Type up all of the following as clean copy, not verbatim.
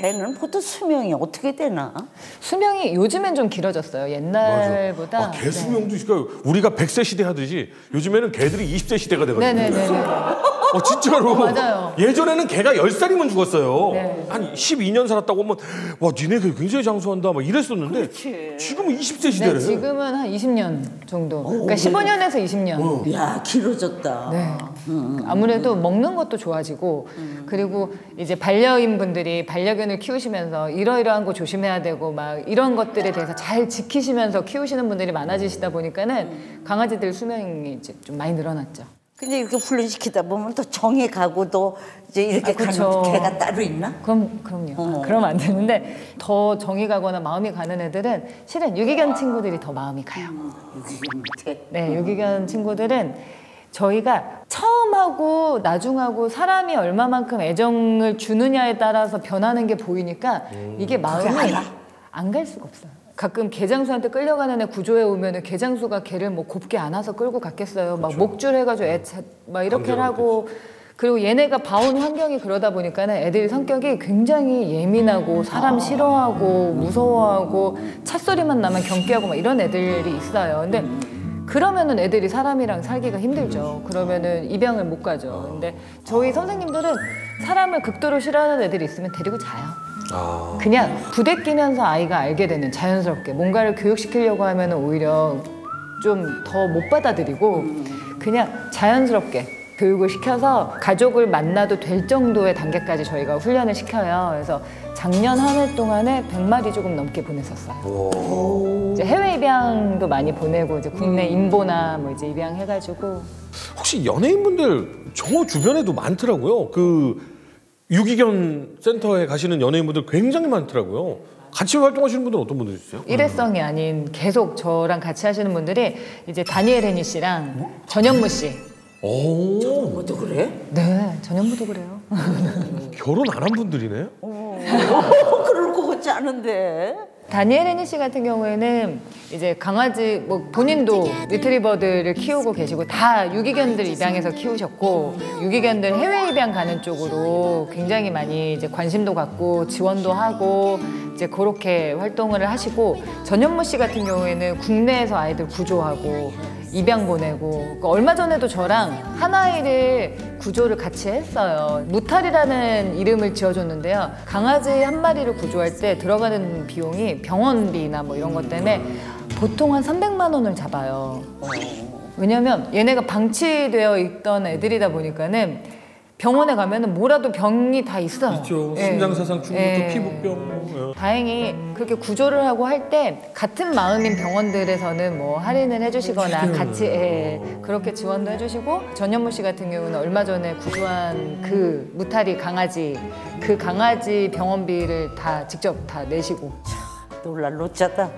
개는 보통 수명이 어떻게 되나? 수명이 요즘엔 좀 길어졌어요. 옛날보다. 맞아. 개 수명도 그러니까 우리가 100세 시대 하듯이 요즘에는 개들이 20세 시대가 돼가지고. 네네네. 진짜로. 맞아요. 예전에는 개가 10살이면 죽었어요. 네. 한 12년 살았다고 하면 와 니네 개 굉장히 장수한다 막 이랬었는데 그렇지. 지금은 20세 시대래. 네, 지금은 한 20년 정도. 그러니까 15년에서 20년. 야, 길어졌다. 네. 아무래도 먹는 것도 좋아지고 그리고 이제 반려인분들이 반려견을 키우시면서 이러이러한 거 조심해야 되고 막 이런 것들에 대해서 잘 지키시면서 키우시는 분들이 많아지시다 보니까는 강아지들 수명이 이제 좀 많이 늘어났죠. 근데 이렇게 훈련시키다 보면 또 정이 가고도 이제 이렇게 가는 개가 따로 있나? 그럼요. 그러면 안 되는데 더 정이 가거나 마음이 가는 애들은 실은 유기견 친구들이 더 마음이 가요. 유기견 밑에? 네, 유기견 친구들은 저희가 처음하고 나중하고 사람이 얼마만큼 애정을 주느냐에 따라서 변하는 게 보이니까 이게 마음이 안 갈 수가 없어요. 가끔 개장수한테 끌려가는 애 구조해 오면은 개장수가 걔를 뭐 곱게 안아서 끌고 갔겠어요. 막 목줄 해가지고 막 이렇게 하고 그리고 얘네가 봐온 환경이 그러다 보니까는 애들이 성격이 굉장히 예민하고 사람 싫어하고 무서워하고 찻소리만 나면 경계하고 막 이런 애들이 있어요. 근데 그러면은 애들이 사람이랑 살기가 힘들죠. 그러면은 입양을 못 가죠. 근데 저희 선생님들은 사람을 극도로 싫어하는 애들이 있으면 데리고 자요. 그냥 부대끼면서 아이가 알게 되는 자연스럽게 뭔가를 교육시키려고 하면 오히려 좀 더 못 받아들이고 그냥 자연스럽게 교육을 시켜서 가족을 만나도 될 정도의 단계까지 저희가 훈련을 시켜요. 그래서 작년 한 해 동안에 100마리 조금 넘게 보냈었어요. 이제 해외 입양도 많이 보내고 이제 국내 인보나 뭐 이제 입양해가지고. 혹시 연예인분들 저 주변에도 많더라고요. 그 유기견 센터에 가시는 연예인분들 굉장히 많더라고요. 같이 활동하시는 분들은 어떤 분들 있으세요? 일회성이 아닌 계속 저랑 같이 하시는 분들이 이제 다니엘 헤니 씨랑 전현무 씨. 전현무도 그래? 네, 전현무도 그래요. 결혼 안 한 분들이네? 그럴 것 같지 않은데. 다니엘 헤니 씨 같은 경우에는 이제 강아지 뭐 본인도 리트리버들을 키우고 계시고 다 유기견들 입양해서 키우셨고 유기견들 해외 입양 가는 쪽으로 굉장히 많이 이제 관심도 갖고 지원도 하고 이제 그렇게 활동을 하시고 전현무 씨 같은 경우에는 국내에서 아이들 구조하고 입양 보내고 그러니까 얼마 전에도 저랑 한 아이를 구조를 같이 했어요. 무탈이라는 이름을 지어줬는데요. 강아지 한 마리를 구조할 때 들어가는 비용이 병원비나 뭐 이런 것 때문에 보통 한 300만 원을 잡아요. 왜냐면 얘네가 방치되어 있던 애들이다 보니까는 병원에 가면은 뭐라도 병이 다 있어요. 있죠. 심장사상 충부터 피부병. 다행히 그렇게 구조를 하고 할 때 같은 마음인 병원들에서는 뭐 할인을 해주시거나 같이 그렇게 지원도 해주시고 전현무 씨 같은 경우는 얼마 전에 구조한 그 무탈이 강아지 그 강아지 병원비를 다 직접 다 내시고. 놀랄 노짜다.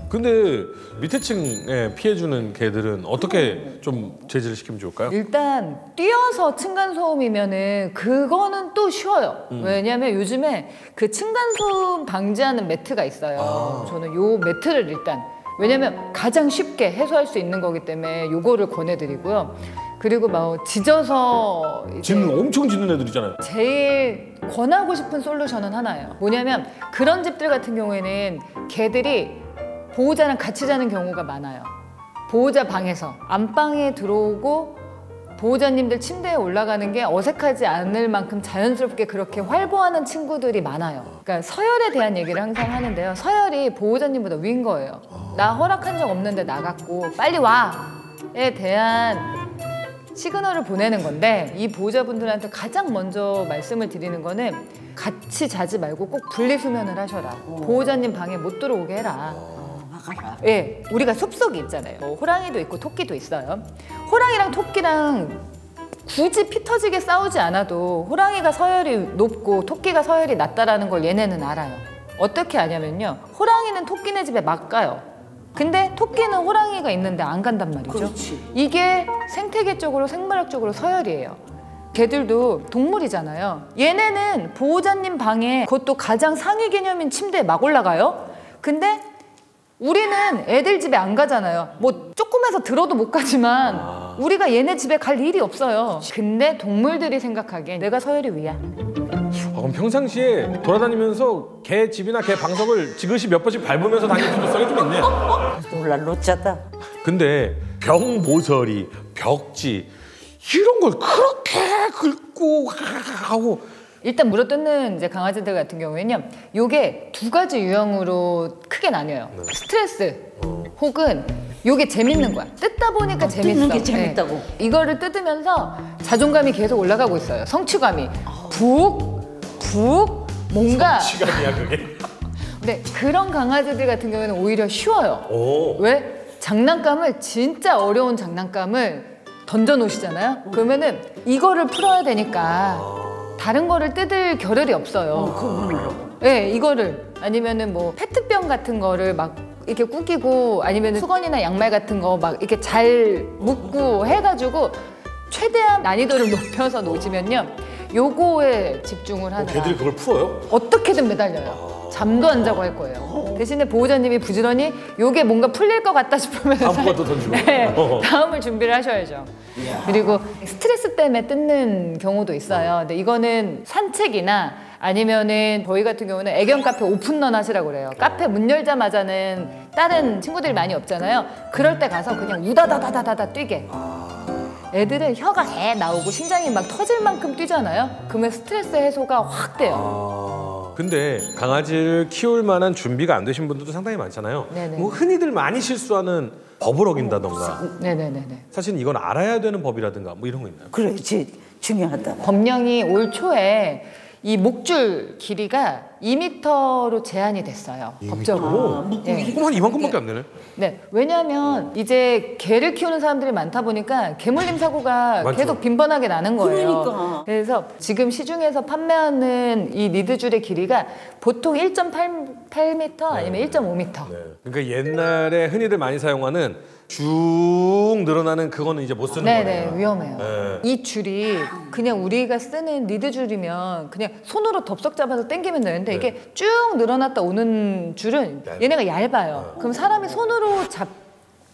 근데 밑에 층에 피해주는 개들은 어떻게 좀 제지를 시키면 좋을까요? 일단 뛰어서 층간소음이면은 그거는 또 쉬워요. 왜냐면 요즘에 그 층간소음 방지하는 매트가 있어요. 저는 요 매트를 일단 왜냐면 가장 쉽게 해소할 수 있는 거기 때문에 요거를 권해드리고요. 그리고 막 짖어서 지금 엄청 짖는 애들 있잖아요. 제일 권하고 싶은 솔루션은 하나예요. 뭐냐면 그런 집들 같은 경우에는 개들이 보호자랑 같이 자는 경우가 많아요. 보호자 방에서 안방에 들어오고 보호자님들 침대에 올라가는 게 어색하지 않을 만큼 자연스럽게 그렇게 활보하는 친구들이 많아요. 그러니까 서열에 대한 얘기를 항상 하는데요. 서열이 보호자님보다 위인 거예요. 나 허락한 적 없는데 나갔고 빨리 와에 대한 시그널을 보내는 건데 이 보호자분들한테 가장 먼저 말씀을 드리는 거는 같이 자지 말고 꼭 분리수면을 하셔라. 보호자님 방에 못 들어오게 해라. 예, 우리가 숲속이 있잖아요. 호랑이도 있고 토끼도 있어요. 호랑이랑 토끼랑 굳이 피 터지게 싸우지 않아도 호랑이가 서열이 높고 토끼가 서열이 낮다라는 걸 얘네는 알아요. 어떻게 아냐면요. 호랑이는 토끼네 집에 막 가요. 근데 토끼는 호랑이가 있는데 안 간단 말이죠. 그렇지. 이게 생태계적으로 생물학적으로 서열이에요. 개들도 동물이잖아요. 얘네는 보호자님 방에 그것도 가장 상위 개념인 침대에 막 올라가요. 근데 우리는 애들 집에 안 가잖아요. 뭐 조금해서 들어도 못 가지만 우리가 얘네 집에 갈 일이 없어요. 근데 동물들이 생각하기엔 내가 서열이 위야. 그럼 평상시에 돌아다니면서 개 집이나 개 방석을 지그시 몇 번씩 밟으면서 다니는 필요성이 좀 있네. 놀라 놓쳤다. 근데 벽모서리, 벽지 이런 걸 그렇게 긁고 하고 일단 물어뜯는 이제 강아지들 같은 경우에는요, 요게 두 가지 유형으로 크게 나뉘어요. 스트레스 혹은 요게 재밌는 거야. 뜯다 보니까 재밌어. 뜯는 게 재밌다고. 이거를 뜯으면서 자존감이 계속 올라가고 있어요. 성취감이 푹 뭔가. 시간이야 그게. 근데 그런 강아지들 같은 경우에는 오히려 쉬워요. 오. 왜? 장난감을 진짜 어려운 장난감을 던져 놓으시잖아요. 그러면은 이거를 풀어야 되니까 다른 거를 뜯을 겨를이 없어요. 그분으로. 네, 이거를 아니면은 뭐 페트병 같은 거를 막 이렇게 꾸기고 아니면은 수건이나 양말 같은 거 막 이렇게 잘 묶고 해가지고 최대한 난이도를 높여서 놓으시면요, 요거에 집중을 하느라 개들이 그걸 풀어요? 어떻게든 매달려요. 잠도 안 자고 할 거예요. 대신에 보호자님이 부지런히 요게 뭔가 풀릴 것 같다 싶으면 다음 것도 던지고. 네, 다음을 준비를 하셔야죠. 그리고 스트레스 때문에 뜯는 경우도 있어요. 근데 이거는 산책이나 아니면은 저희 같은 경우는 애견 카페 오픈런 하시라고 그래요. 카페 문 열자마자는 다른 친구들이 많이 없잖아요. 그럴 때 가서 그냥 우다다다다다 뛰게. 애들은 혀가 개 나오고 심장이 막 터질 만큼 뛰잖아요. 그러면 스트레스 해소가 확 돼요. 근데 강아지를 키울 만한 준비가 안 되신 분들도 상당히 많잖아요. 네네. 뭐 흔히들 많이 실수하는 법을 어긴다던가. 네네네네. 사실 이건 알아야 되는 법이라든가 뭐 이런 거 있나요? 그렇지. 중요하다. 법령이 올 초에 이 목줄 길이가 2m로 제한이 됐어요. 법적으로. 네. 그럼 한 이만큼밖에 안 되네. 네, 왜냐하면 이제 개를 키우는 사람들이 많다 보니까 개물림 사고가 맞죠. 계속 빈번하게 나는 거예요. 그러니까. 그래서 지금 시중에서 판매하는 이 리드줄의 길이가 보통 1.8m 아니면 1.5m. 네. 그러니까 옛날에 흔히들 많이 사용하는 쭉 늘어나는 그거는 이제 못 쓰는 네네, 거네요. 위험해요. 네. 이 줄이 그냥 우리가 쓰는 리드줄이면 그냥 손으로 덥석 잡아서 당기면 되는데 이게 쭉 늘어났다 오는 줄은 얘네가 얇아요. 그럼 사람이 손으로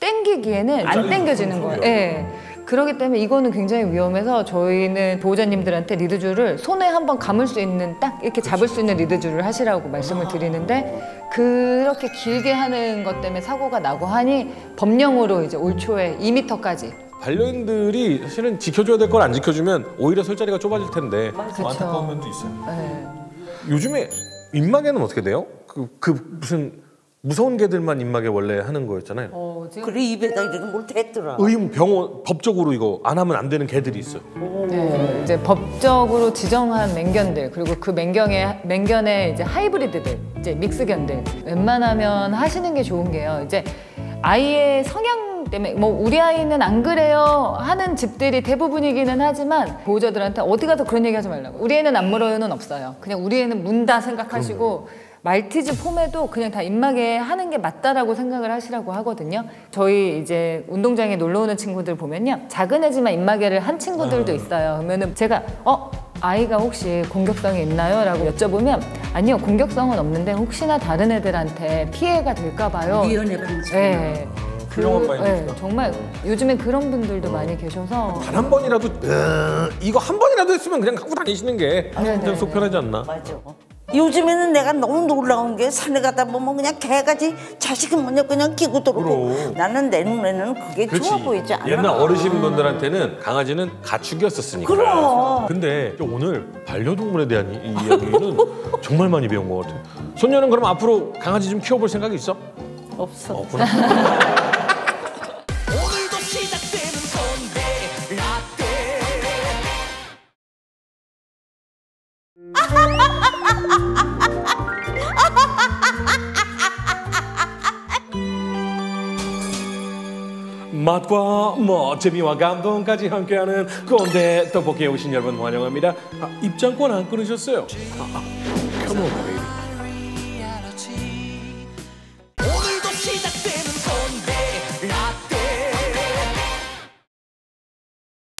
당기기에는 안 당겨지는 거예요. 예. 그렇기 때문에 이거는 굉장히 위험해서 저희는 보호자님들한테 리드줄을 손에 한번 감을 수 있는 딱 이렇게 잡을 수 있는 리드줄을 하시라고 말씀을 드리는데, 그렇게 길게 하는 것 때문에 사고가 나고 하니 법령으로 이제 올 초에 2m까지. 반려인들이 사실은 지켜줘야 될 걸 안 지켜주면 오히려 설 자리가 좁아질 텐데 그쵸. 안타까운 면도 있어요. 네. 요즘에 입마개는 어떻게 돼요? 그 무슨 무서운 개들만 입마개 원래 하는 거였잖아요. 지금 그래 입에다 이런 걸 댔더라. 의무 병원 법적으로 이거 안 하면 안 되는 개들이 있어요. 네, 이제 법적으로 지정한 맹견들, 그리고 그 맹견의 이제 하이브리드들, 이제 믹스견들 웬만하면 하시는 게 좋은 게요. 이제 아이의 성향 때문에 뭐 우리 아이는 안 그래요 하는 집들이 대부분이기는 하지만 보호자들한테 어디 가서 그런 얘기 하지 말라고. 우리 애는 안 물어요는 없어요. 그냥 우리 애는 문다 생각하시고 말티즈 폼에도 그냥 다 입마개 하는 게 맞다라고 생각을 하시라고 하거든요. 저희 이제 운동장에 놀러 오는 친구들 보면요, 작은 애지만 입마개를 한 친구들도 있어요. 그러면은 제가 아이가 혹시 공격성이 있나요? 라고 여쭤보면 아니요, 공격성은 없는데 혹시나 다른 애들한테 피해가 될까 봐요. 미연에 방지. 네. 훌륭한 마인드시다. 정말 요즘에 그런 분들도 많이 계셔서 단 한 번이라도 이거 한 번이라도 했으면 그냥 갖고 다니시는 게 좀 속 편하지 않나? 맞아. 요즘에는 내가 너무 놀라운 게 산에 가다 보면 그냥 개같이 자식은 뭐냐 그냥 끼고 들어오고. 그럼. 나는 내 눈에는 그게 좋아 보이지 않아. 옛날 어르신분들한테는 강아지는 가축이었었으니까. 그럼. 근데 오늘 반려동물에 대한 이 이야기는 정말 많이 배운 것 같아요. 손녀는 그럼 앞으로 강아지 좀 키워볼 생각이 있어? 없어. 없구나. 오늘도 시작되는 건데 라떼 맛과 재미와 감동까지 함께하는 꼰대 떡볶이에 오신 여러분 환영합니다. 입장권 안 끊으셨어요? Come on, baby.